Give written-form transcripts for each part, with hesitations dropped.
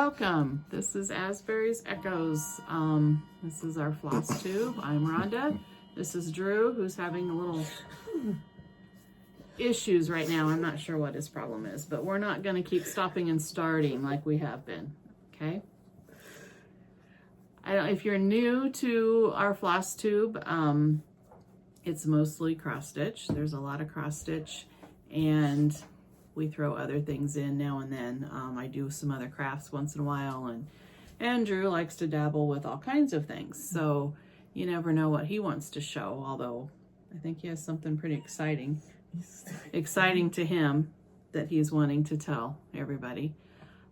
Welcome. This is Asbery's Echoes. This is our FlossTube. I'm Rhonda. This is Drew, who's having a little issues right now. I'm not sure what his problem is, but we're not going to keep stopping and starting like we have been. Okay. If you're new to our FlossTube, it's mostly cross stitch. There's a lot of cross stitch, and we throw other things in now and then. I do some other crafts once in a while, and Andrew likes to dabble with all kinds of things. So you never know what he wants to show, although I think he has something pretty exciting to him that he's wanting to tell everybody.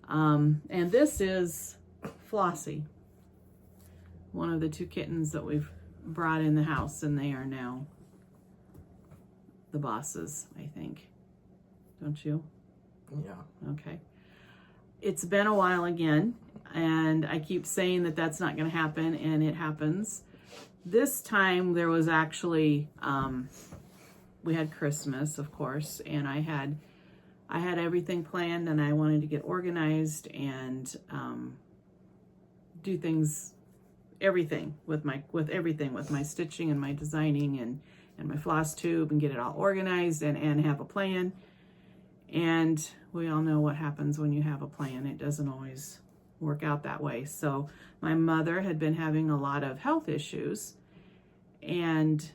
And this is Flossie, one of the two kittens that we've brought in the house, and they are now the bosses, I think. Don't you? Yeah. Okay. It's been a while again, and I keep saying that that's not going to happen, and it happens. This time there was actually, we had Christmas, of course, and I had everything planned, and I wanted to get organized and do things, everything with my stitching and my designing and my FlossTube, and get it all organized and have a plan. And we all know what happens when you have a plan. It doesn't always work out that way. So my mother had been having a lot of health issues, and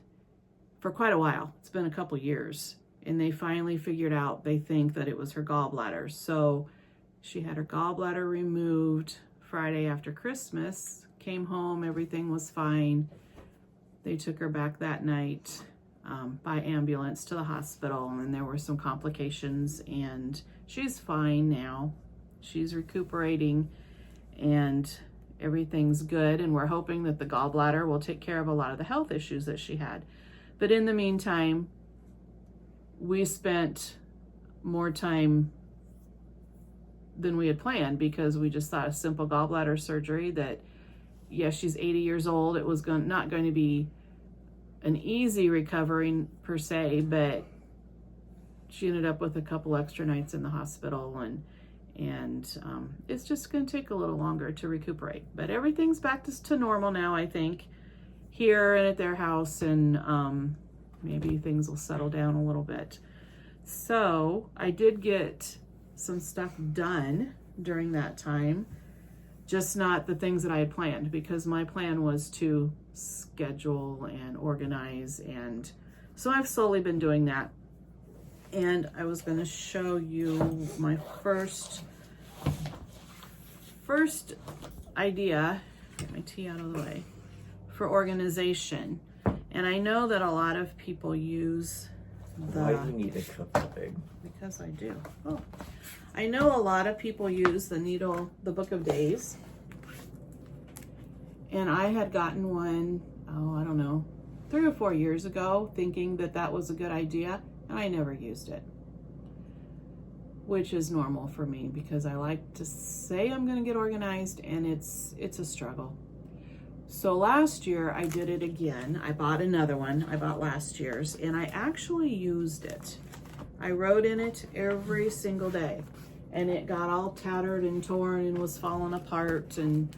for quite a while, it's been a couple years, and they finally figured out, they think that it was her gallbladder. So she had her gallbladder removed Friday after Christmas, came home, everything was fine. They took her back that night by ambulance to the hospital, and there were some complications, and she's fine now. She's recuperating and everything's good, and we're hoping that the gallbladder will take care of a lot of the health issues that she had. But in the meantime, we spent more time than we had planned, because we just thought a simple gallbladder surgery that, yes, she's 80 years old. It was not going to be an easy recovery per se, but she ended up with a couple extra nights in the hospital, and it's just going to take a little longer to recuperate. But everything's back to normal now, I think, here and at their house, and maybe things will settle down a little bit. So I did get some stuff done during that time, just not the things that I had planned, because my plan was to schedule and organize, and so I've slowly been doing that. And I was going to show you my first idea, get my tea out of the way, for organization. And I know that a lot of people use Why do you need to cook the pig? Because I do. Oh, I know a lot of people use the Book of Days. And I had gotten one, I don't know, 3 or 4 years ago, thinking that that was a good idea, and I never used it, which is normal for me, because I like to say I'm going to get organized, and it's a struggle. So last year I did it again. I bought another one. I bought last year's, and I actually used it. I wrote in it every single day, and it got all tattered and torn and was falling apart, and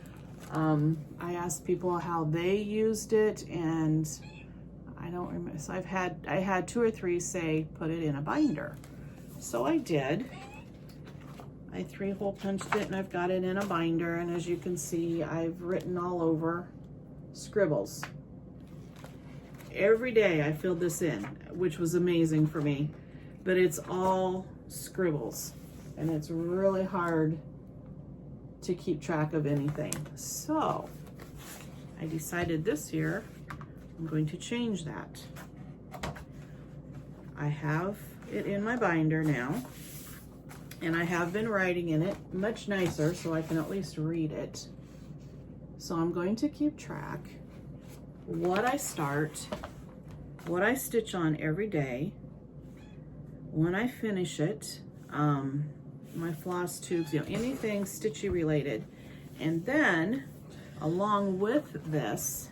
I asked people how they used it, and I don't remember. So I had 2 or 3 say put it in a binder. So I did. I 3-hole punched it, and I've got it in a binder, and as you can see, I've written all over scribbles. Every day I filled this in, which was amazing for me, but it's all scribbles, and it's really hard to keep track of anything. So I decided this year I'm going to change that. I have it in my binder now, and I have been writing in it much nicer, so I can at least read it. So I'm going to keep track what I start, what I stitch on every day, when I finish it, my floss tubes, anything stitchy related. And then along with this,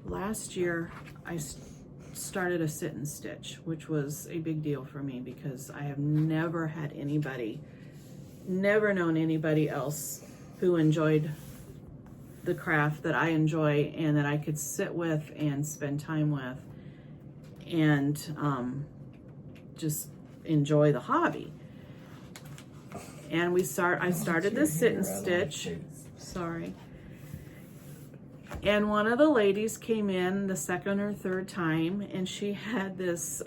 last year I started a sit and stitch, which was a big deal for me because I have never had anybody never known anybody else who enjoyed the craft that I enjoy and that I could sit with and spend time with and just enjoy the hobby. And I started this sit and stitch. Sorry. And one of the ladies came in the second or third time, and she had this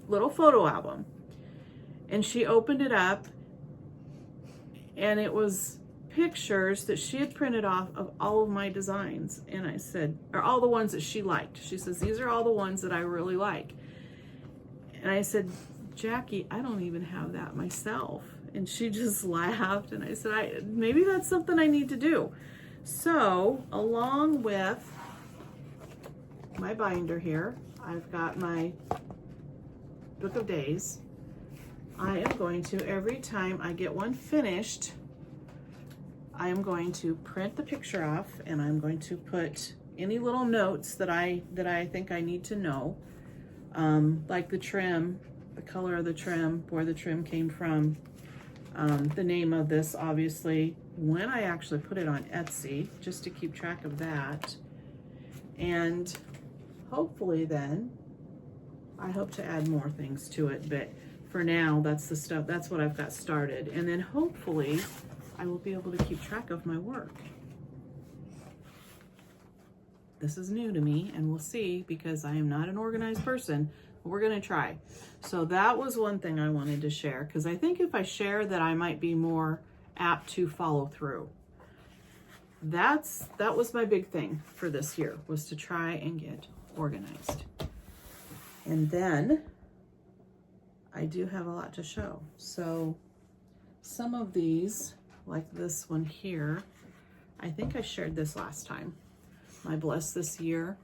little photo album. And she opened it up, and it was pictures that she had printed off of all of my designs. And I said, or all the ones that she liked. She says, these are all the ones that I really like. And I said, Jackie, I don't even have that myself. And she just laughed. And I said, maybe that's something I need to do. So along with my binder here, I've got my book of days. I am going to, every time I get one finished, I am going to print the picture off, and I'm going to put any little notes that I think I need to know, like the trim, the color of the trim, where the trim came from, the name of this, obviously, when I actually put it on Etsy, just to keep track of that. And hopefully then, I hope to add more things to it, but for now, that's the stuff, that's what I've got started. And then hopefully, I will be able to keep track of my work. This is new to me, and we'll see, because I am not an organized person. We're gonna try. So that was one thing I wanted to share, because I think if I share that, I might be more apt to follow through. That was my big thing for this year, was to try and get organized. And then I do have a lot to show. So some of these, like this one here, I think I shared this last time. My Bless This Year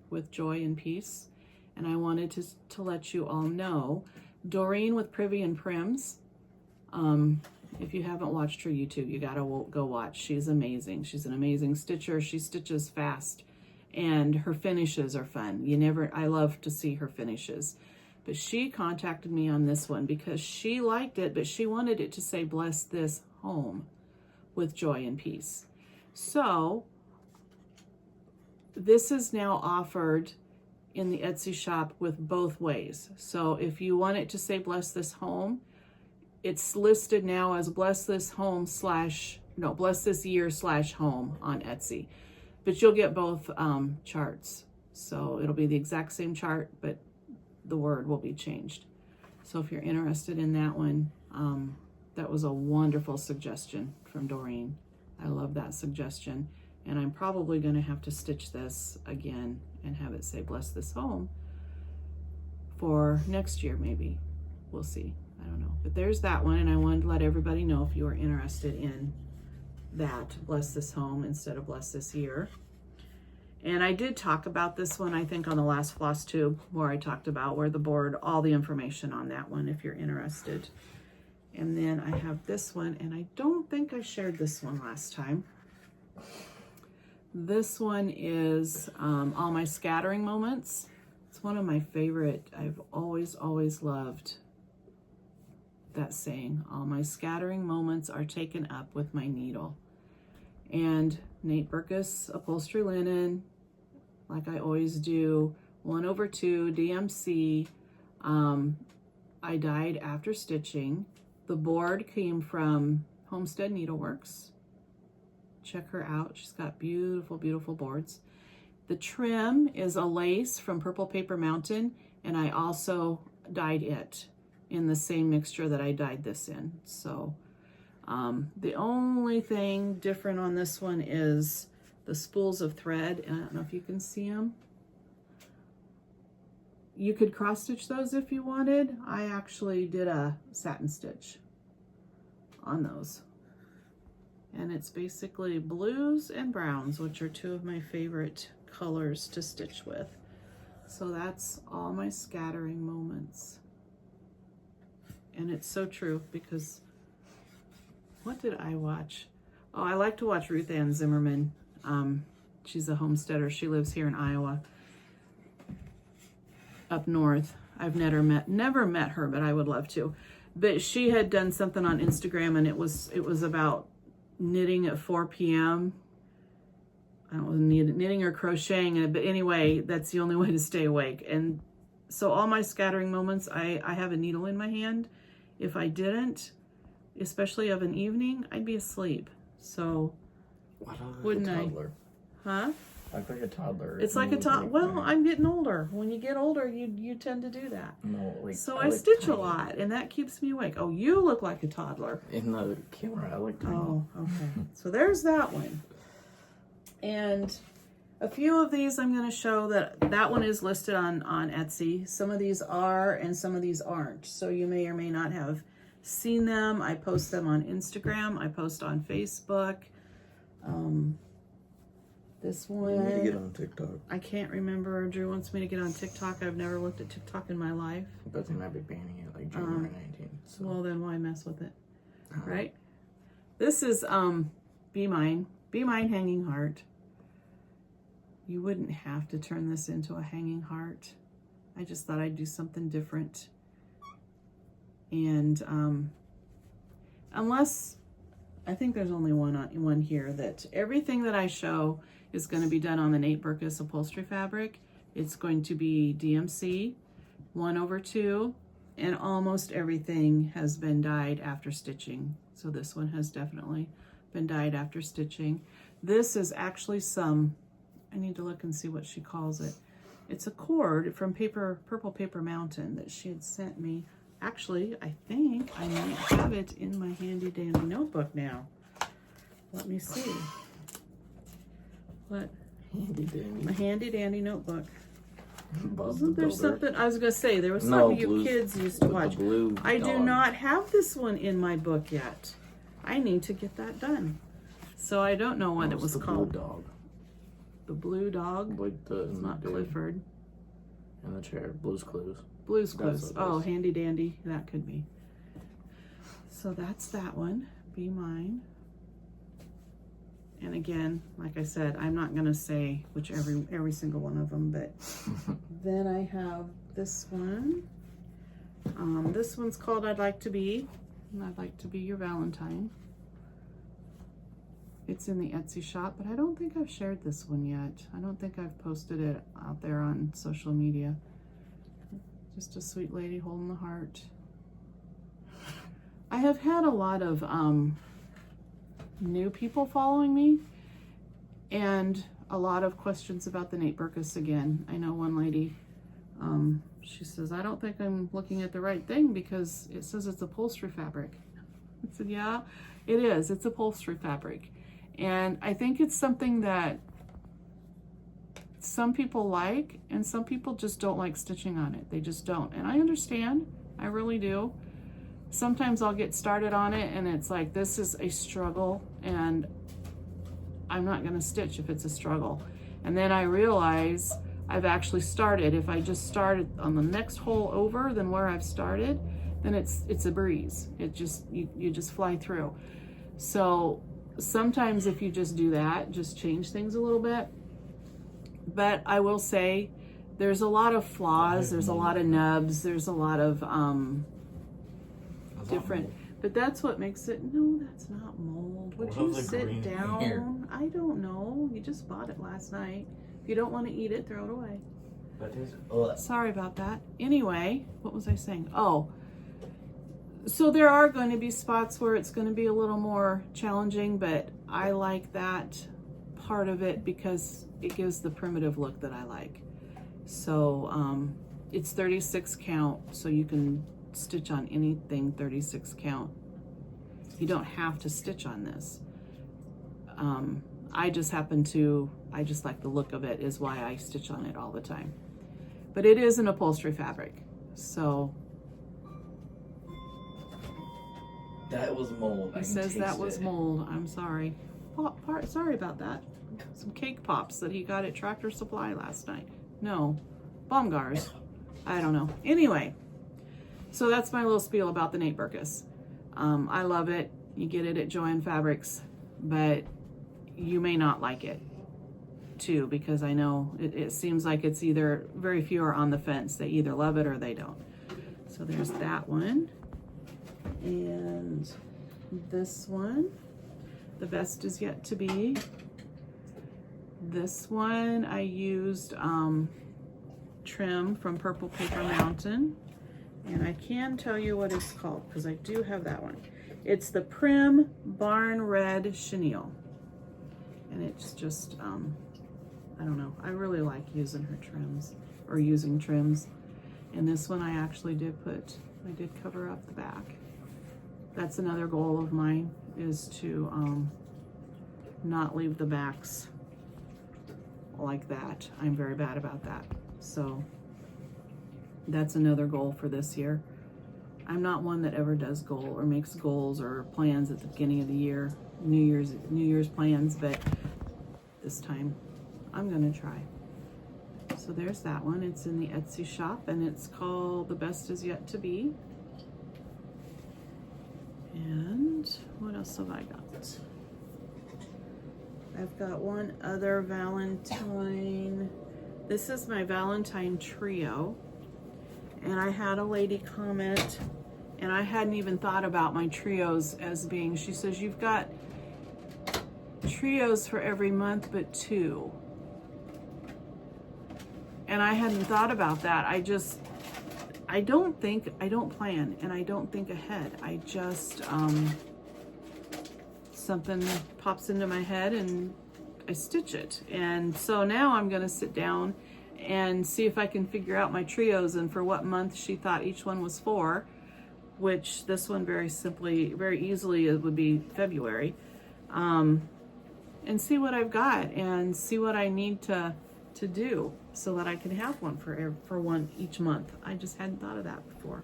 with Joy and Peace. And I wanted to let you all know, Doreen with Privy and Prims, if you haven't watched her YouTube, you gotta go watch. She's amazing. She's an amazing stitcher. She stitches fast, and her finishes are fun. I love to see her finishes. But she contacted me on this one because she liked it, but she wanted it to say, Bless This Home with Joy and Peace. So this is now offered in the Etsy shop with both ways. So if you want it to say Bless This Home, it's listed now as Bless This Home Bless This Year /home on Etsy. But you'll get both charts. So it'll be the exact same chart, but the word will be changed. So if you're interested in that one, that was a wonderful suggestion from Doreen. I love that suggestion. And I'm probably going to have to stitch this again and have it say Bless This Home for next year, maybe. We'll see. I don't know. But there's that one, and I wanted to let everybody know if you are interested in that, Bless This Home instead of Bless This Year. And I did talk about this one, I think, on the last FlossTube, where I talked about where the board, all the information on that one, if you're interested. And then I have this one, and I don't think I shared this one last time. This one is All My Scattering Moments. It's one of my favorite. I've always loved that saying, all my scattering moments are taken up with my needle. And Nate Berkus Upholstery Linen, like I always do, 1/2 DMC. I dyed after stitching. The board came from Homestead Needleworks. Check her out. She's got beautiful, beautiful boards. The trim is a lace from Purple Paper Mountain, and I also dyed it in the same mixture that I dyed this in. So the only thing different on this one is the spools of thread. And I don't know if you can see them. You could cross stitch those if you wanted. I actually did a satin stitch on those. And it's basically blues and browns, which are two of my favorite colors to stitch with. So that's All My Scattering Moments. And it's so true, because what did I watch? Oh, I like to watch Ruth Ann Zimmerman. She's a homesteader. She lives here in Iowa, up north. I've never met her, but I would love to. But she had done something on Instagram, and it was about knitting at 4 p.m. I don't know, knitting or crocheting, but anyway, that's the only way to stay awake. And so all my scattering moments, I have a needle in my hand. If I didn't, especially of an evening, I'd be asleep. So wouldn't I? Huh? Like a toddler. It's like a toddler. Well, I'm getting older. When you get older, you tend to do that. No, like, so I stitch a lot, and that keeps me awake. Oh, you look like a toddler. In the camera, I look tiny. Oh, okay. So there's that one. And a few of these I'm going to show that one is listed on Etsy. Some of these are, and some of these aren't. So you may or may not have seen them. I post them on Instagram. I post on Facebook. This one. You need to get on TikTok. I can't remember. Drew wants me to get on TikTok. I've never looked at TikTok in my life. But they might be banning it like January 19th. So. Well, then why mess with it? Right? This is Be Mine. Be Mine hanging heart. You wouldn't have to turn this into a hanging heart. I just thought I'd do something different. And unless, I think there's only one here, that everything that I show is going to be done on the Nate Berkus upholstery fabric. It's going to be DMC 1/2, and almost everything has been dyed after stitching. So this one has definitely been dyed after stitching. This is actually I need to look and see what she calls it. It's a cord from Purple Paper Mountain that she had sent me. Actually, I think I might have it in my handy dandy notebook now. Let me see. What? Handy dandy. My handy dandy notebook. Wasn't there something? I was going to say, there was something you kids used to watch. I do not have this one in my book yet. I need to get that done. So I don't know what it was called. Blue dog. The blue dog? Like it's not Clifford. In the chair. Blue's Clues. Blue's Clues. Oh, handy dandy. That could be. So that's that one. Be Mine. And again, like I said, I'm not going to say which every single one of them, but then I have this one. This one's called I'd Like to Be, and I'd Like to Be Your Valentine. It's in the Etsy shop, but I don't think I've shared this one yet. I don't think I've posted it out there on social media. Just a sweet lady holding the heart. I have had a lot of new people following me, and a lot of questions about the Nate Berkus again. I know one lady, she says, I don't think I'm looking at the right thing because it says it's upholstery fabric. I said, yeah, it is. It's upholstery fabric. And I think it's something that some people like, and some people just don't like stitching on it. They just don't. And I understand. I really do. Sometimes I'll get started on it and it's like, this is a struggle and I'm not going to stitch if it's a struggle. And then I realize I've actually started. If I just started on the next hole over than where I've started, then it's a breeze. It just, you just fly through. So sometimes if you just do that, just change things a little bit. But I will say there's a lot of flaws, there's a lot of nubs, there's a lot of different, but that's what makes it. No, that's not mold. Would you sit down? Here? I don't know. You just bought it last night. If you don't want to eat it, throw it away. That is, sorry about that. Anyway, what was I saying? Oh, so there are going to be spots where it's going to be a little more challenging, but I like that part of it because it gives the primitive look that I like. So it's 36 count, so you can stitch on anything 36 count. You don't have to stitch on this. I just like the look of it is why I stitch on it all the time. But it is an upholstery fabric, so. That was mold. It says that was mold. I'm sorry. Sorry about that. Some cake pops that he got at Tractor Supply last night. No, Baumgars. I don't know. Anyway, so that's my little spiel about the Nate Berkus. I love it. You get it at Joann Fabrics, but you may not like it. too, because I know it seems like it's either, very few are on the fence. They either love it or they don't. So there's that one. And this one, the best is yet to be. This one I used trim from Purple Paper Mountain, and I can tell you what it's called because I do have that one. It's the Prim Barn Red Chenille, and it's just I don't know, I really like using her trims, or using trims. And this one I actually did cover up the back. That's another goal of mine, is to not leave the backs like that. I'm very bad about that. So that's another goal for this year. I'm not one that ever does goal or makes goals or plans at the beginning of the year, New Year's plans, but this time I'm gonna try. So there's that one. It's in the Etsy shop and it's called The Best Is Yet to Be. And what else have I got? I've got one other Valentine. This is my Valentine trio. And I had a lady comment, and I hadn't even thought about my trios as being, she says, you've got trios for every month but 2. And I hadn't thought about that. I don't plan and I don't think ahead. I just, something pops into my head and I stitch it. And so now I'm gonna sit down and see if I can figure out my trios and for what month she thought each one was for, which this one very easily it would be February. And see what I've got and see what I need to do so that I can have one for one each month. I just hadn't thought of that before.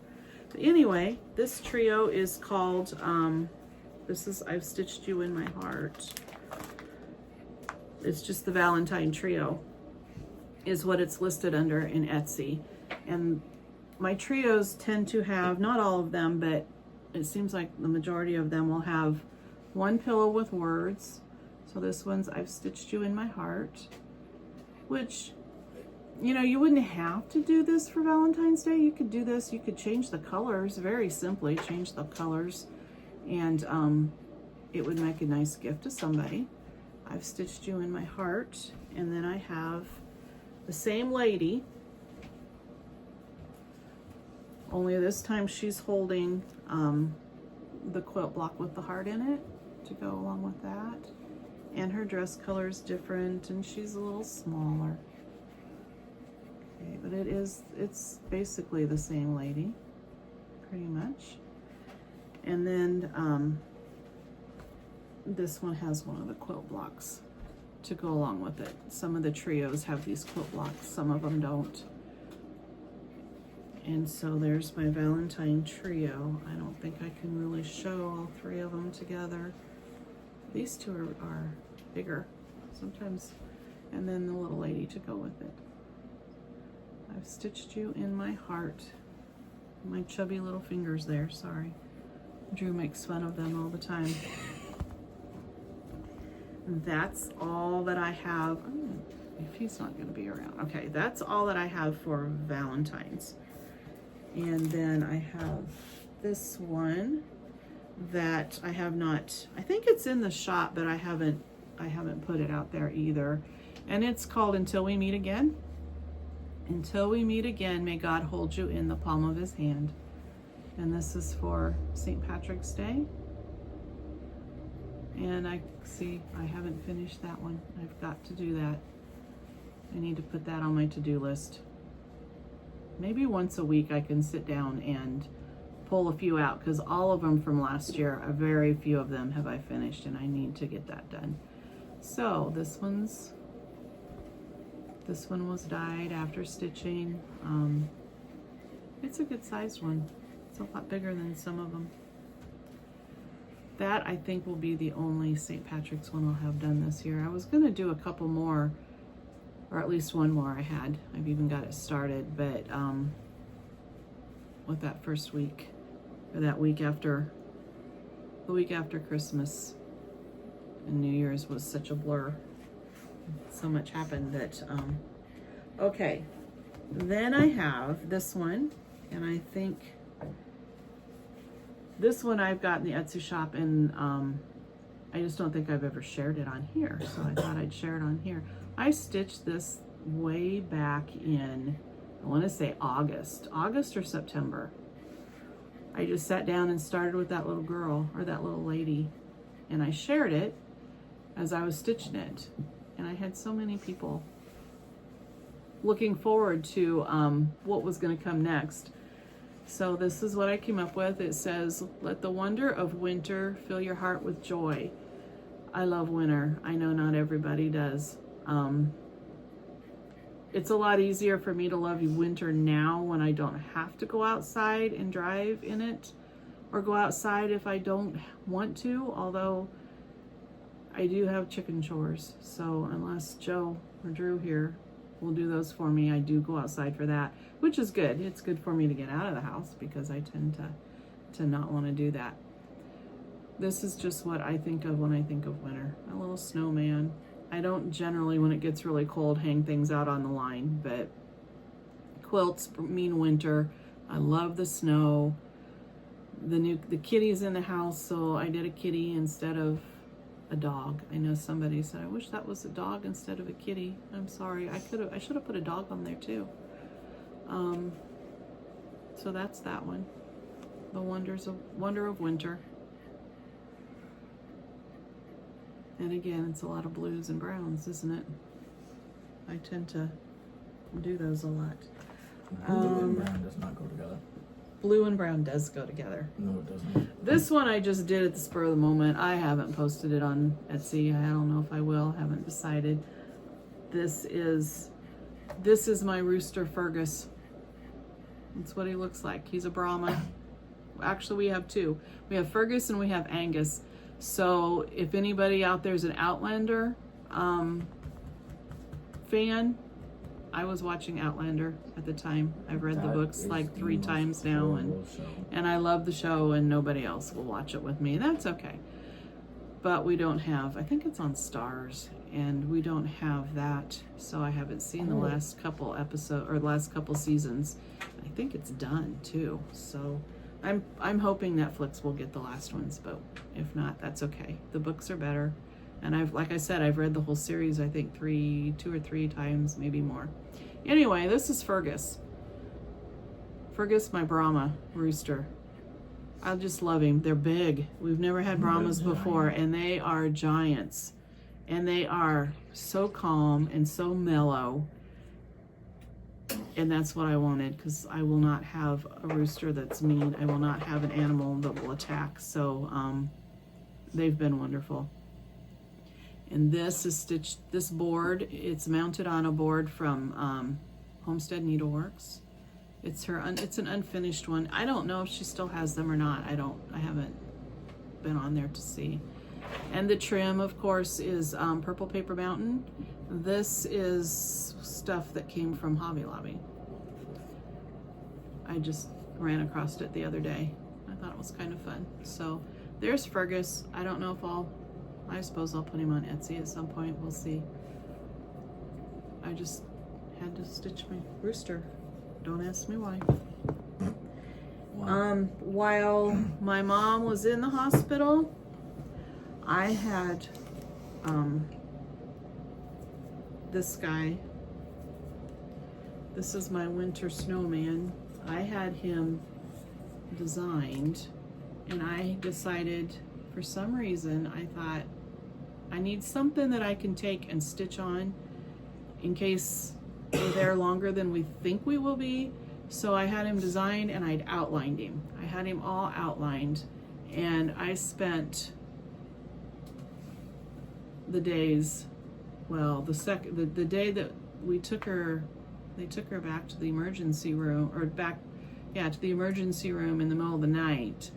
But anyway, this trio is called, I've Stitched You in My Heart. It's just the Valentine trio is what it's listed under in Etsy. And my trios tend to have, not all of them, but it seems like the majority of them will have one pillow with words. So this one's I've Stitched You in My Heart, which, you know, you wouldn't have to do this for Valentine's Day. You could do this, you could change the colors, very simply change the colors, and it would make a nice gift to somebody. I've Stitched You in My Heart. And then I have the same lady, only this time she's holding the quilt block with the heart in it to go along with that. And her dress color is different and she's a little smaller. Okay, but it's basically the same lady, pretty much. And then this one has one of the quilt blocks to go along with it. Some of the trios have these quilt blocks, some of them don't. And so there's my Valentine trio. I don't think I can really show all 3 of them together. These 2 are bigger sometimes. And then the little lady to go with it. I've Stitched You in My Heart. My chubby little fingers there, sorry. Drew makes fun of them all the time. And that's all that I have. If he's not gonna be around. Okay, that's all that I have for Valentine's. And then I have this one that I have not, I think it's in the shop, but I haven't put it out there either. And it's called Until We Meet Again. Until we meet again, may God hold you in the palm of his hand. And this is for St. Patrick's Day. And I haven't finished that one. I've got to do that. I need to put that on my to-do list. Maybe once a week I can sit down and pull a few out, because all of them from last year, a very few of them have I finished, and I need to get that done. So this one was dyed after stitching. It's a good sized one. It's a lot bigger than some of them. That I think will be the only St. Patrick's one I'll have done this year. I was gonna do a couple more, or at least one more I've even got it started, but with that first week, or that week after, the week after Christmas and New Year's was such a blur. so much happened that, okay. Then I have this one, and I think this one I've got in the Etsy shop, and I just don't think I've ever shared it on here, so I thought I'd share it on here. I stitched this way back in, I want to say August or September. I just sat down and started with that little girl, or that little lady, and I shared it as I was stitching it. And I had so many people looking forward to what was going to come next. So this is what I came up with. It says, "Let the wonder of winter fill your heart with joy." I love winter. I know not everybody does. It's a lot easier for me to love winter now when I don't have to go outside and drive in it, or go outside if I don't want to, although I do have chicken chores. So unless Joe or Drew here will do those for me, I do go outside for that, which is good. It's good for me to get out of the house because I tend to not want to do that. This is just what I think of when I think of winter. A little snowman. I don't generally, when it gets really cold, hang things out on the line, but quilts mean winter. I love the snow. The kitty's in the house, so I did a kitty instead of a dog. I know somebody said, "I wish that was a dog instead of a kitty." I'm sorry. I should have put a dog on there too. So that's that one. The wonder of winter. And again, it's a lot of blues and browns, isn't it? I tend to do those a lot. Blue and brown does not go together. Blue and brown does go together. No, it doesn't. This one I just did at the spur of the moment. I haven't posted it on Etsy. I don't know if I will. Haven't decided. This is my rooster Fergus. That's what he looks like. He's a Brahma. Actually, we have two. We have Fergus and we have Angus. So if anybody out there is an Outlander fan, I was watching Outlander at the time. I've read the books like 3 times now, and I love the show, and nobody else will watch it with me. That's okay. But we don't have, I think it's on Stars, and we don't have that, so I haven't seen the last couple episodes or last couple seasons. I think it's done too. So I'm hoping Netflix will get the last ones, but if not, that's okay. The books are better. And like I said, I've read the whole series, I think 2 or 3 times, maybe more. Anyway, this is Fergus. Fergus, my Brahma rooster. I just love him. They're big. We've never had Brahmas before, and they are giants. And they are so calm and so mellow. And that's what I wanted, because I will not have a rooster that's mean. I will not have an animal that will attack. So they've been wonderful. And this is stitched, this board, it's mounted on a board from Homestead Needleworks. It's an unfinished one. I don't know if she still has them or not. I haven't been on there to see. And the trim, of course, is Purple Paper Mountain. This is stuff that came from Hobby Lobby. I just ran across it the other day. I thought it was kind of fun. So there's Fergus. I don't know if I suppose I'll put him on Etsy at some point. We'll see. I just had to stitch my rooster. Don't ask me why. Wow. While my mom was in the hospital, I had this guy. This is my winter snowman. I had him designed, and I decided, for some reason, I thought, I need something that I can take and stitch on in case we're there longer than we think we will be. So I had him designed, and I'd outlined him. I had him all outlined, and I spent the days, well, the day that they took her back to the emergency room, to the emergency room in the middle of the night.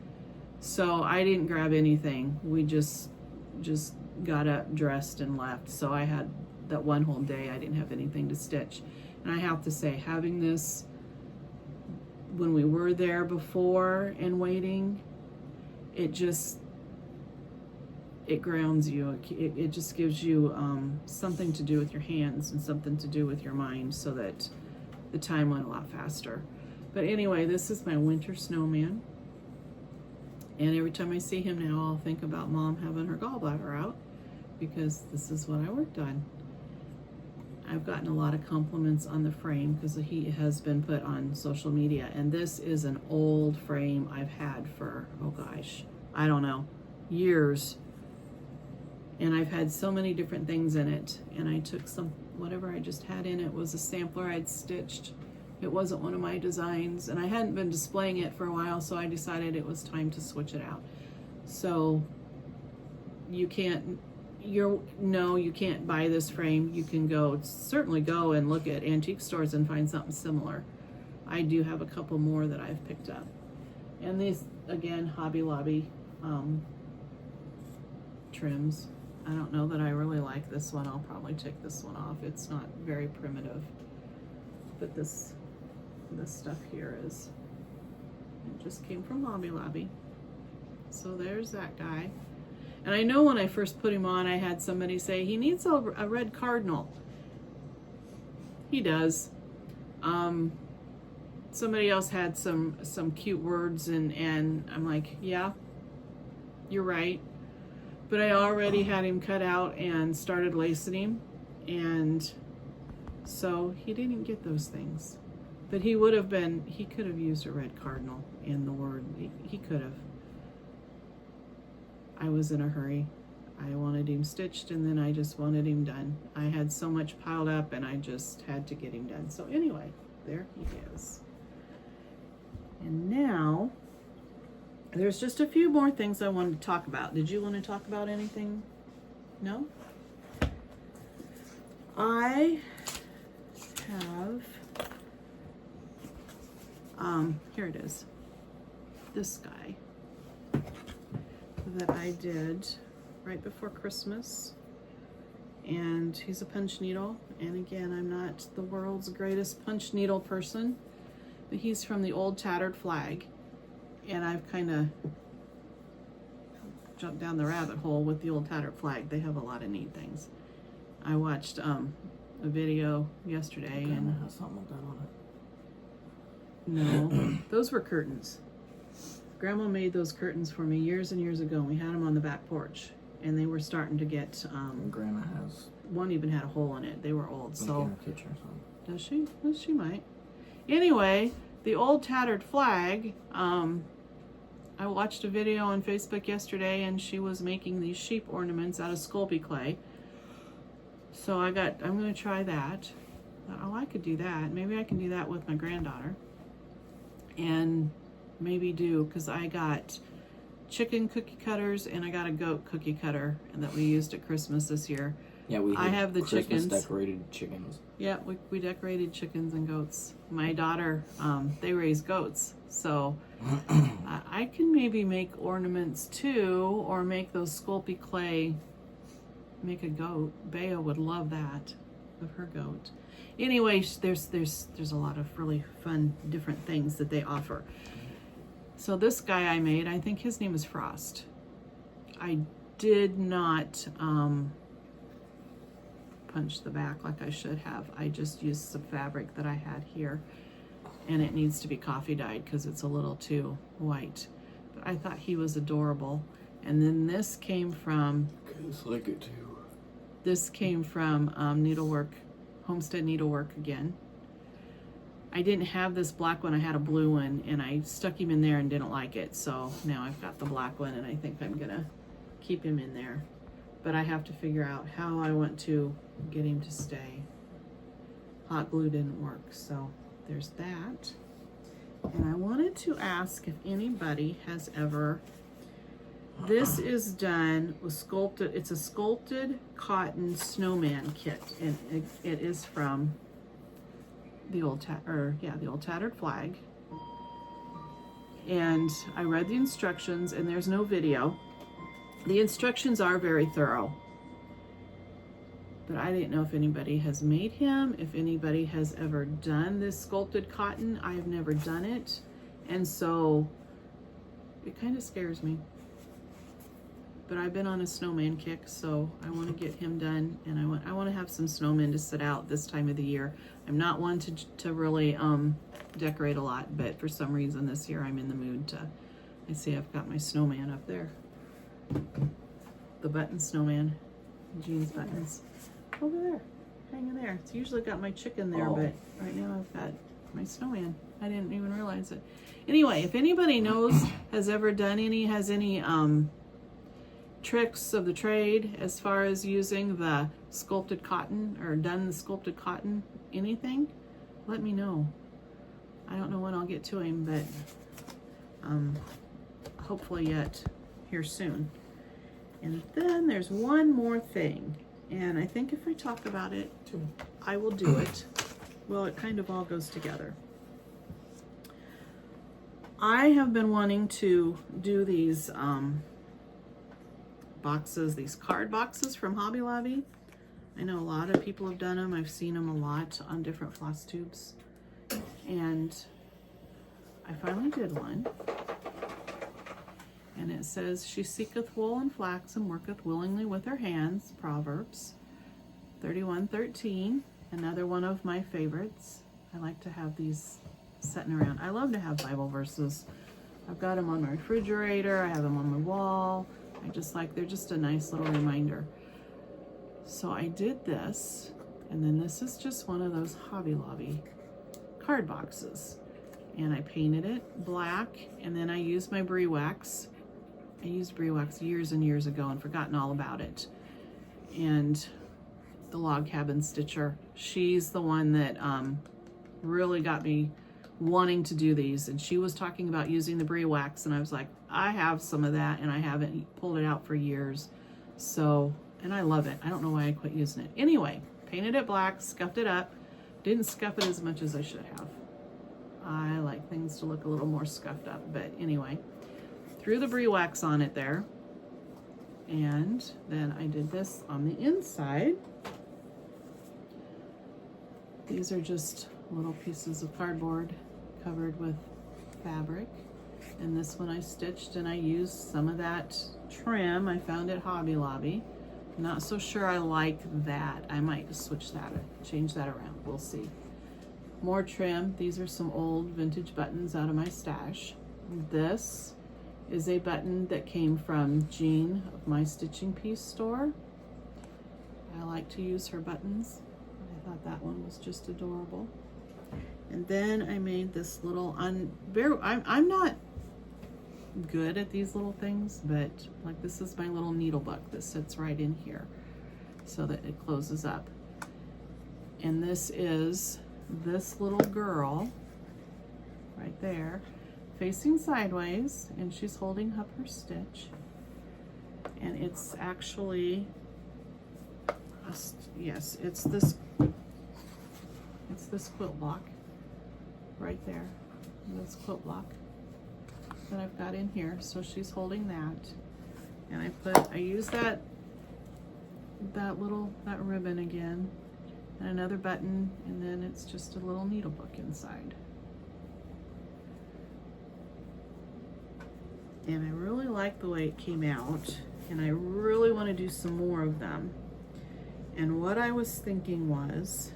So I didn't grab anything. We just got up, dressed, and left. So I had that one whole day I didn't have anything to stitch. And I have to say, having this when we were there before and waiting, it it grounds you. It just gives you something to do with your hands and something to do with your mind, so that the time went a lot faster. But anyway, this is my winter snowman. And every time I see him now, I'll think about Mom having her gallbladder out, because this is what I worked on. I've gotten a lot of compliments on the frame because he has been put on social media. And this is an old frame I've had for, oh gosh, I don't know, years. And I've had so many different things in it. And I took whatever I just had in it was a sampler I'd stitched. It wasn't one of my designs, and I hadn't been displaying it for a while, so I decided it was time to switch it out. So you can't buy this frame. You can certainly go and look at antique stores and find something similar. I do have a couple more that I've picked up. And these, again, Hobby Lobby trims. I don't know that I really like this one. I'll probably take this one off. It's not very primitive. But this stuff here it just came from Hobby Lobby. So there's that guy. And I know when I first put him on, I had somebody say, he needs a red cardinal. He does. Somebody else had some cute words, and I'm like, yeah, you're right. But I already had him cut out and started lacing him, and so he didn't get those things. But he could have used a red cardinal in the word. He could have. I was in a hurry. I wanted him stitched, and then I just wanted him done. I had so much piled up, and I just had to get him done. So anyway, there he is. And now, there's just a few more things I wanted to talk about. Did you want to talk about anything? No? I have, here it is. This guy that I did right before Christmas. And he's a punch needle. And again, I'm not the world's greatest punch needle person, but he's from the old tattered flag. And I've kind of jumped down the rabbit hole with the old tattered flag. They have a lot of neat things. I watched a video yesterday, and has something like that on it. no, those were curtains. Grandma made those curtains for me years and years ago. We had them on the back porch, and they were starting to get. Grandma has. One even had a hole in it. They were old. Like so in her kitchen or something. does she? Well, she might. Anyway, the old tattered flag. I watched a video on Facebook yesterday, and she was making these sheep ornaments out of Sculpey clay. So I'm going to try that. Oh, I could do that. Maybe I can do that with my granddaughter. And maybe because I got chicken cookie cutters and I got a goat cookie cutter that we used at Christmas this year. Yeah, I have the Christmas chickens. Decorated chickens. Yeah, we decorated chickens and goats. My daughter, they raise goats. So I can maybe make ornaments too, or make those Sculpey clay, make a goat. Bea would love that, of her goat. Anyway, there's a lot of really fun different things that they offer. So this guy I made, I think his name is Frost. I did not punch the back like I should have. I just used some fabric that I had here, and it needs to be coffee dyed because it's a little too white. But I thought he was adorable. And then this came from Kids like it too. This came from Needlework, Homestead Needlework again. I didn't have this black one, I had a blue one, and I stuck him in there and didn't like it. So now I've got the black one, and I think I'm gonna keep him in there. But I have to figure out how I want to get him to stay. Hot glue didn't work, so there's that. And I wanted to ask if anybody has ever, this is done with sculpted, it's a sculpted cotton snowman kit, and it is from the old tattered flag. And I read the instructions, and there's no video. The instructions are very thorough, but I didn't know if anybody has made him, if anybody has ever done this sculpted cotton. I've never done it, and so it kind of scares me. but I've been on a snowman kick, so I want to get him done, and I want to have some snowmen to sit out this time of the year. I'm not one to really decorate a lot, but for some reason this year I'm in the mood to. I see I've got my snowman up there, the button snowman, jeans buttons over there, hanging there. It's usually got my chicken there, but right now I've got my snowman. I didn't even realize it. Anyway, if anybody knows, has any tricks of the trade as far as using the sculpted cotton or done the sculpted cotton, anything, let me know. I don't know when I'll get to him, but hopefully yet here soon. And then there's one more thing, and I think if I talk about it, I will do it. Well, it kind of all goes together. I have been wanting to do these boxes, these card boxes from Hobby Lobby. I know a lot of people have done them. I've seen them a lot on different FlossTubes. And I finally did one. And it says, she seeketh wool and flax and worketh willingly with her hands. Proverbs 31:13. Another one of my favorites. I like to have these sitting around. I love to have Bible verses. I've got them on my refrigerator. I have them on my wall. I just like, they're just a nice little reminder. So I did this, and then this is just one of those Hobby Lobby card boxes. And I painted it black, and then I used my Brie wax. I used Brie wax years and years ago and forgotten all about it. And the Log Cabin Stitcher, she's the one that really got me wanting to do these, and she was talking about using the Brie wax, and I was like, I have some of that and I haven't pulled it out for years. So, and I love it. I don't know why I quit using it. Anyway, painted it black, scuffed it up. Didn't scuff it as much as I should have. I like things to look a little more scuffed up, but anyway, threw the Brie wax on it there. And then I did this on the inside. These are just little pieces of cardboard covered with fabric. And this one I stitched, and I used some of that trim I found at Hobby Lobby. Not so sure I like that. I might switch that, change that around. We'll see. More trim. These are some old vintage buttons out of my stash. This is a button that came from Jean of My Stitching Piece store. I like to use her buttons. I thought that one was just adorable. And then I made this little, I'm not good at these little things, but like this is my little needle book that sits right in here so that it closes up. And this is this little girl right there facing sideways, and she's holding up her stitch. And it's actually, yes, it's this quilt block right there, this quilt block that I've got in here. So she's holding that, and I use that ribbon again, and another button, and then it's just a little needle book inside. And I really like the way it came out, and I really want to do some more of them. And what I was thinking was,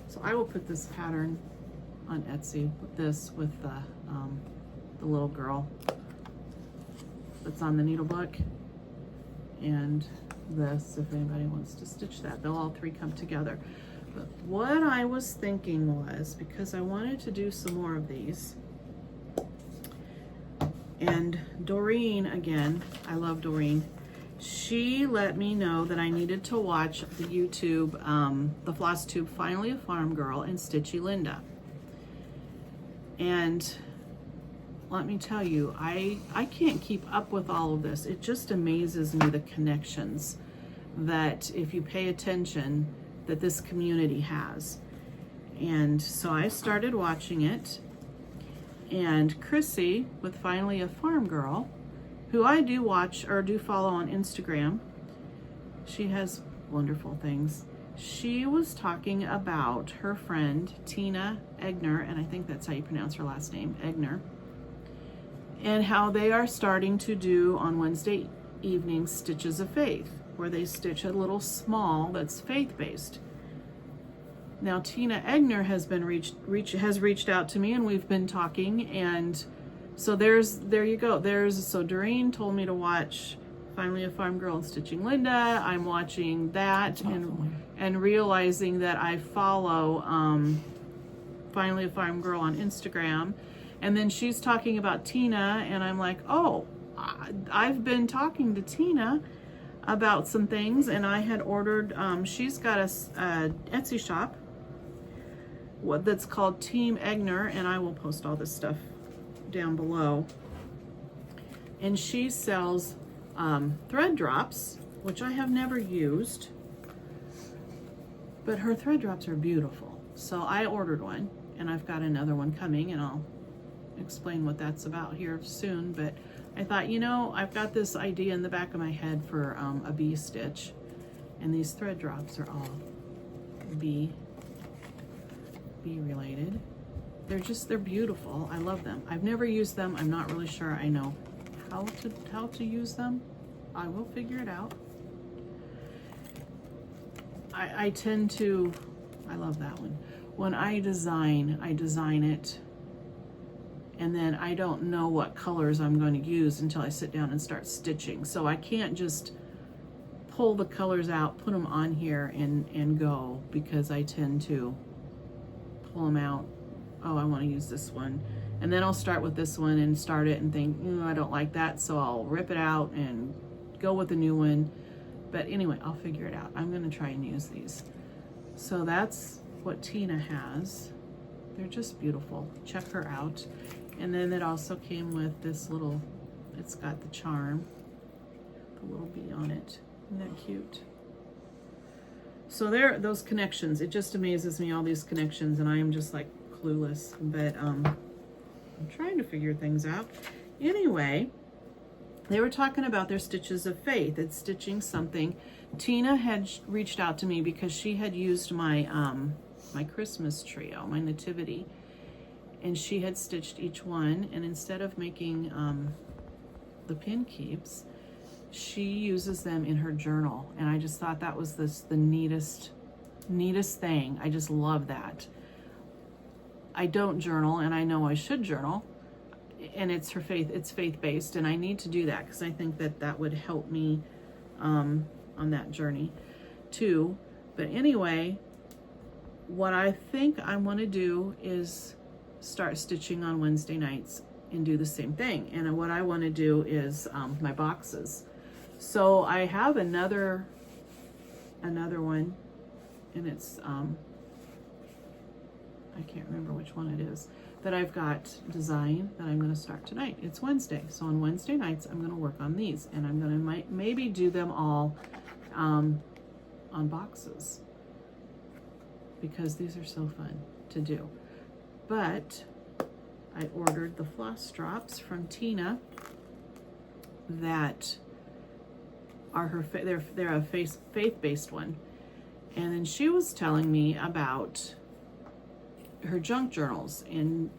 so I will put this pattern on Etsy with the little girl that's on the needle book, and this, if anybody wants to stitch that, they'll all three come together. But what I was thinking was, because I wanted to do some more of these, and Doreen, again, I love Doreen, she let me know that I needed to watch the YouTube, the FlossTube Finally a Farm Girl and Stitchy Linda. And let me tell you, I can't keep up with all of this. It just amazes me, the connections that, if you pay attention, that this community has. And so I started watching it, and Chrissy with Finally a Farm Girl, who I do watch or do follow on Instagram, she has wonderful things. She was talking about her friend Tina Egner, and I think that's how you pronounce her last name, Egner. and how they are starting to do on Wednesday evening Stitches of Faith, where they stitch a little small that's faith-based. Now Tina Egner has been reached out to me, and we've been talking, and so there you go. So Doreen told me to watch Finally a Farm Girl and Stitching Linda. I'm watching that and realizing that I follow Finally a Farm Girl on Instagram, and then she's talking about Tina, and I'm like, oh, I've been talking to Tina about some things, and I had ordered, she's got a Etsy shop that's called Team Egner, and I will post all this stuff down below. And she sells thread drops, which I have never used, but her thread drops are beautiful. So I ordered one, and I've got another one coming, and I'll explain what that's about here soon. But I thought, you know, I've got this idea in the back of my head for a bee stitch, and these thread drops are all bee related. They're beautiful. I love them. I've never used them. I'm not really sure I know how to use them. I will figure it out. I tend to, I love that one. When I design it, and then I don't know what colors I'm going to use until I sit down and start stitching. So I can't just pull the colors out, put them on here and go, because I tend to pull them out. Oh, I want to use this one. And then I'll start with this one and start it and think, I don't like that. So I'll rip it out and go with the new one. But anyway, I'll figure it out. I'm going to try and use these. So that's what Tina has. They're just beautiful. Check her out. And then it also came with this little, it's got the charm, the little bee on it. Isn't that cute? So there, those connections, it just amazes me, all these connections, and I am just like clueless, but I'm trying to figure things out. Anyway, they were talking about their Stitches of Faith. It's stitching something. Tina had reached out to me because she had used my my Christmas trio, my nativity, and she had stitched each one, and instead of making the pin keeps, she uses them in her journal, and I just thought that was the neatest thing. I just love that. I don't journal, and I know I should journal, and it's faith-based, and I need to do that because I think that would help me on that journey too. But anyway, what I think I want to do is start stitching on Wednesday nights and do the same thing. And what I want to do is my boxes. So I have another one, and it's I can't remember which one it is, that I've got design that I'm going to start tonight. It's Wednesday, so on Wednesday nights I'm going to work on these, and I'm going to maybe do them all on boxes, because these are so fun to do. But I ordered the floss drops from Tina that are they're a faith-based one, and then she was telling me about her junk journals, and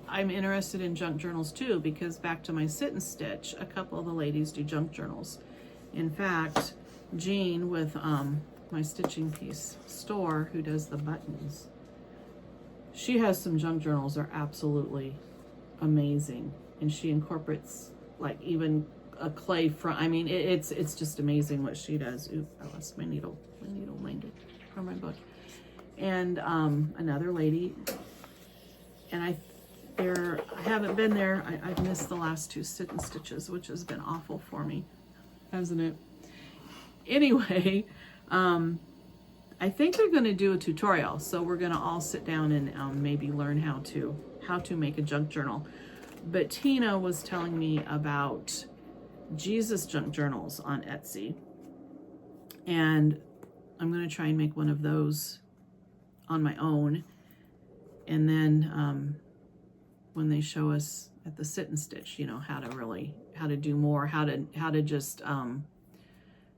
I'm interested in junk journals too, because back to my sit and stitch, a couple of the ladies do junk journals. In fact, Jean with my stitching piece store, who does the buttons, she has some junk journals that are absolutely amazing, and she incorporates like even a clay front. I mean, it's just amazing what she does. Ooh, I lost my needle minded from my book. And another lady, and I haven't been there. I've missed the last two sit and stitches, which has been awful for me, hasn't it? Anyway, I think they're going to do a tutorial, so we're going to all sit down and maybe learn how to make a junk journal. But Tina was telling me about Jesus junk journals on Etsy, and I'm going to try and make one of those on my own. And then when they show us at the sit and stitch, you know, how to do more, how to just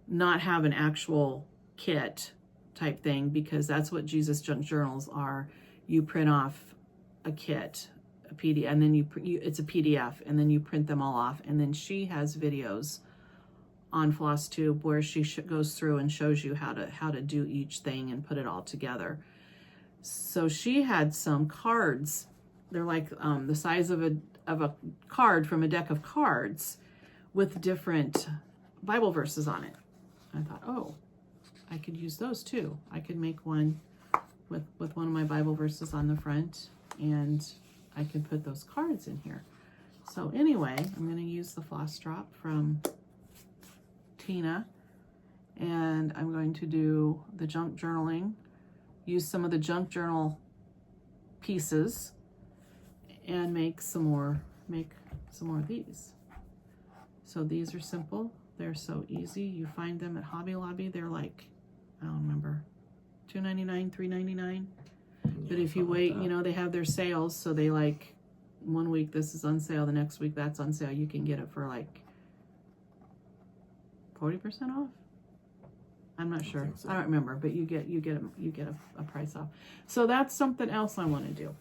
not have an actual kit type thing, because that's what Jesus junk journals are. You print off a kit a PDF, and then it's a PDF, and then you print them all off. And then she has videos on FlossTube where she goes through and shows you how to do each thing and put it all together. So she had some cards. They're like the size of a card from a deck of cards with different Bible verses on it. I thought, oh, I could use those too. I could make one with one of my Bible verses on the front, and I can put those cards in here. So anyway, I'm going to use the floss drop from Tina, and I'm going to do the junk journaling, use some of the junk journal pieces, and make some more of these. So these are simple. They're so easy. You find them at Hobby Lobby. They're like, I don't remember, $2.99, $3.99. But if you wait, you know, they have their sales. So they like, one week this is on sale, the next week that's on sale. You can get it for like 40% off. I'm not sure. So. I don't remember, but you get a price off. So that's something else I want to do.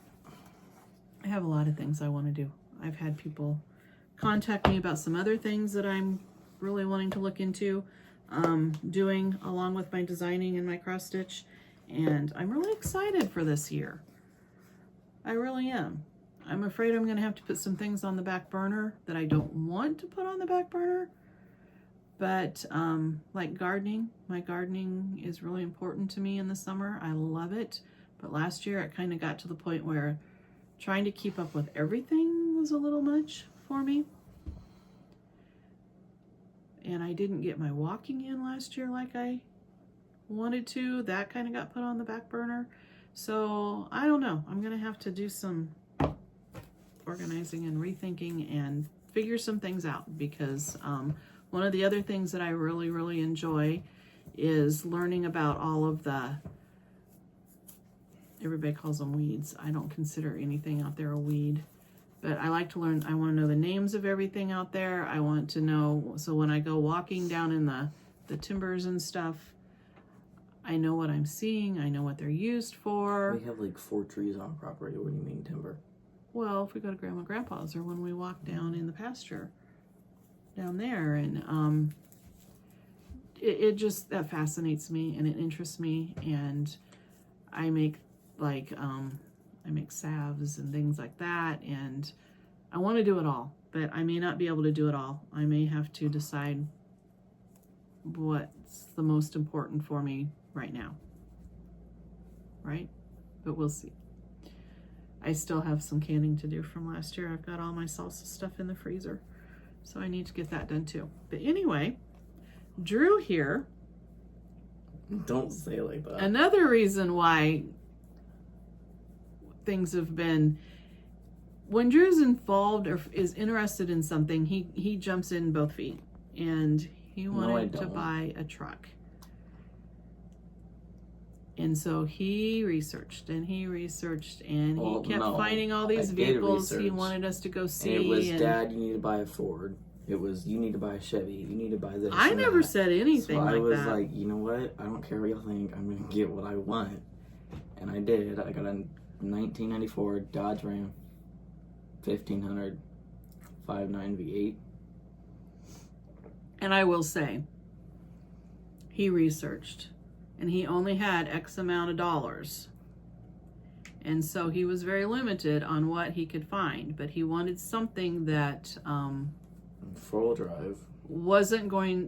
I have a lot of things I want to do. I've had people contact me about some other things that I'm really wanting to look into doing along with my designing and my cross stitch, and I'm really excited for this year. I really am. I'm afraid I'm going to have to put some things on the back burner that I don't want to put on the back burner, but like gardening. My gardening is really important to me in the summer. I love it, but last year it kind of got to the point where trying to keep up with everything was a little much for me. And I didn't get my walking in last year like I wanted to. That kind of got put on the back burner. So I don't know. I'm going to have to do some organizing and rethinking and figure some things out, because one of the other things that I really, really enjoy is learning about all of the, everybody calls them weeds. I don't consider anything out there a weed. But I like to learn, I want to know the names of everything out there. I want to know, so when I go walking down in the timbers and stuff, I know what I'm seeing. I know what they're used for. We have like 4 trees on property. What do you mean timber? Well, if we go to Grandma and Grandpa's, or when we walk down in the pasture down there, and it just, that fascinates me and it interests me. And I make like, I make salves and things like that, and I want to do it all, but I may not be able to do it all. I may have to decide what's the most important for me right now, right? But we'll see. I still have some canning to do from last year. I've got all my salsa stuff in the freezer, so I need to get that done too. But anyway, Drew here. Don't say it like that. Another reason why things have been, when Drew's involved or is interested in something, he jumps in both feet, and he wanted to buy a truck. And so he researched and he kept finding all these vehicles he wanted us to go see. And it was, Dad, you need to buy a Ford. It was, you need to buy a Chevy. You need to buy this. I never said anything like that. So I was like, you know what? I don't care what y'all think. I'm going to get what I want. And I did. I got a 1994 Dodge Ram 1500 5.9 V8. And I will say, he researched, and he only had X amount of dollars. And so he was very limited on what he could find, but he wanted something that 4-wheel drive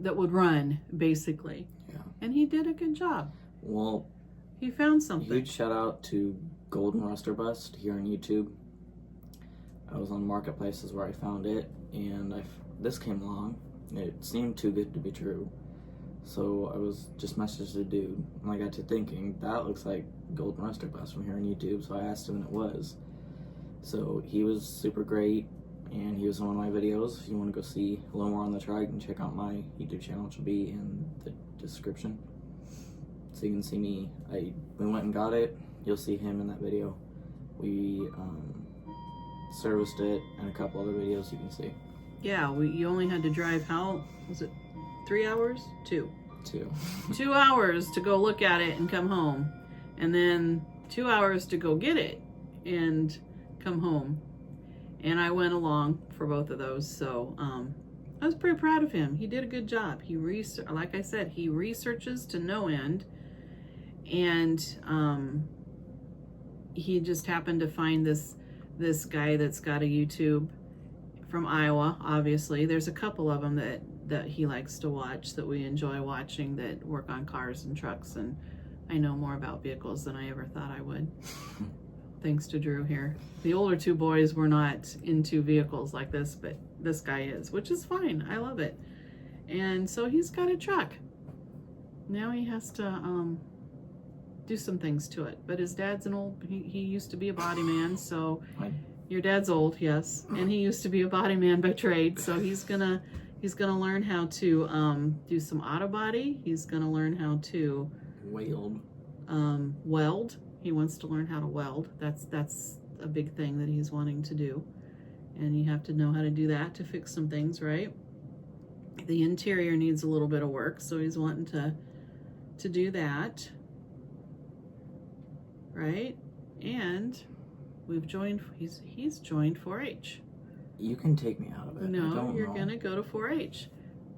that would run, basically. Yeah. And he did a good job. Well, he found something. Huge shout out to Golden Ruster Bust here on YouTube. I was on Marketplaces where I found it, and this came along. It seemed too good to be true. So I was just messaged the dude, and I got to thinking, that looks like Golden Ruster Bust from here on YouTube, so I asked him, and it was. So he was super great, and he was in one of my videos. If you want to go see a little more on the truck, you can check out my YouTube channel, which will be in the description. So you can see me. We went and got it. You'll see him in that video. We serviced it, and a couple other videos you can see. Yeah, you only had to drive, how was it, 3 hours? 2 2 hours to go look at it and come home, and then 2 hours to go get it and come home. and I went along for both of those. So I was pretty proud of him. He did a good job. He like I said, he researches to no end, and he just happened to find this guy that's got a YouTube from Iowa. Obviously, there's a couple of them that he likes to watch, that we enjoy watching, that work on cars and trucks, and I know more about vehicles than I ever thought I would. Thanks to Drew here. The older two boys were not into vehicles like this, but this guy is, which is fine. I love it. And so he's got a truck. Now he has to do some things to it. But his dad's he used to be a body man, so your dad's old, yes. And he used to be a body man by trade, so he's gonna learn how to do some auto body. He's gonna learn how to weld. He wants to learn how to weld. That's a big thing that he's wanting to do. And you have to know how to do that to fix some things, right? The interior needs a little bit of work, so he's wanting to do that. Right? And we've joined, he's joined 4-H. You can take me out of it. No, you're gonna go to 4-H.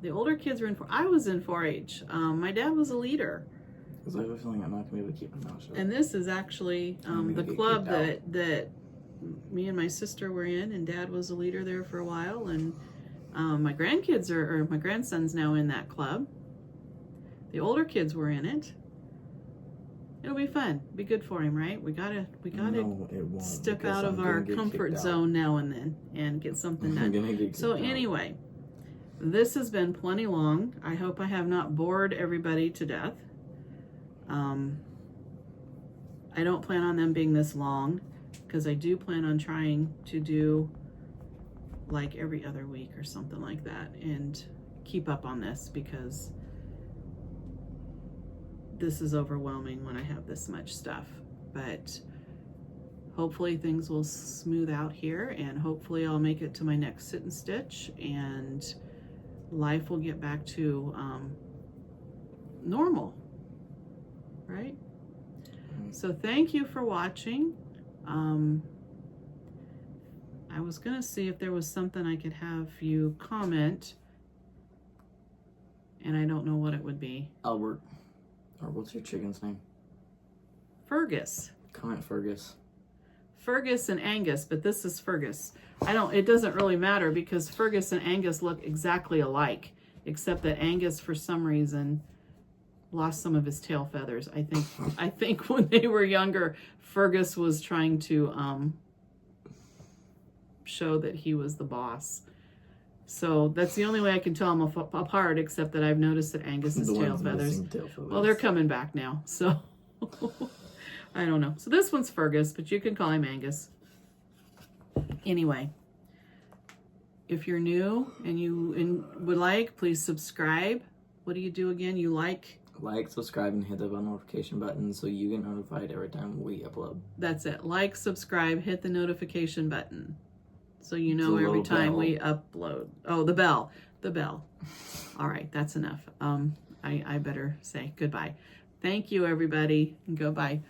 The older kids are in I was in 4-H. My dad was a leader. Because I have a feeling I'm not going to be able to keep my mouth shut. And this is actually the club that me and my sister were in, and Dad was a leader there for a while, and my grandkids or my grandson's now in that club. The older kids were in it. It'll be fun. Be good for him, right? We gotta No, it won't, step out of our comfort zone now and then and get something done. So anyway, this has been plenty long. I hope I have not bored everybody to death. I don't plan on them being this long, because I do plan on trying to do like every other week or something like that and keep up on this, because this is overwhelming when I have this much stuff. But hopefully things will smooth out here, and hopefully I'll make it to my next sit and stitch, and life will get back to normal, right? So thank you for watching. I was gonna see if there was something I could have you comment, and I don't know what it would be. Albert. Or what's your chicken's name? Fergus. Comment Fergus. Fergus and Angus, but this is Fergus. It doesn't really matter, because Fergus and Angus look exactly alike, except that Angus, for some reason, lost some of his tail feathers. I think when they were younger, Fergus was trying to show that he was the boss. So that's the only way I can tell them apart, except that I've noticed that Angus's tail feathers, well, they're coming back now. So I don't know. So this one's Fergus, but you can call him Angus. Anyway, if you're new and you would like, please subscribe. What do you do again? You like, subscribe, and hit the bell notification button so you get notified every time we upload. That's it. Like, subscribe, hit the notification button so you know every time we upload. Oh, the bell. All right, that's enough. I better say goodbye. Thank you, everybody. Goodbye.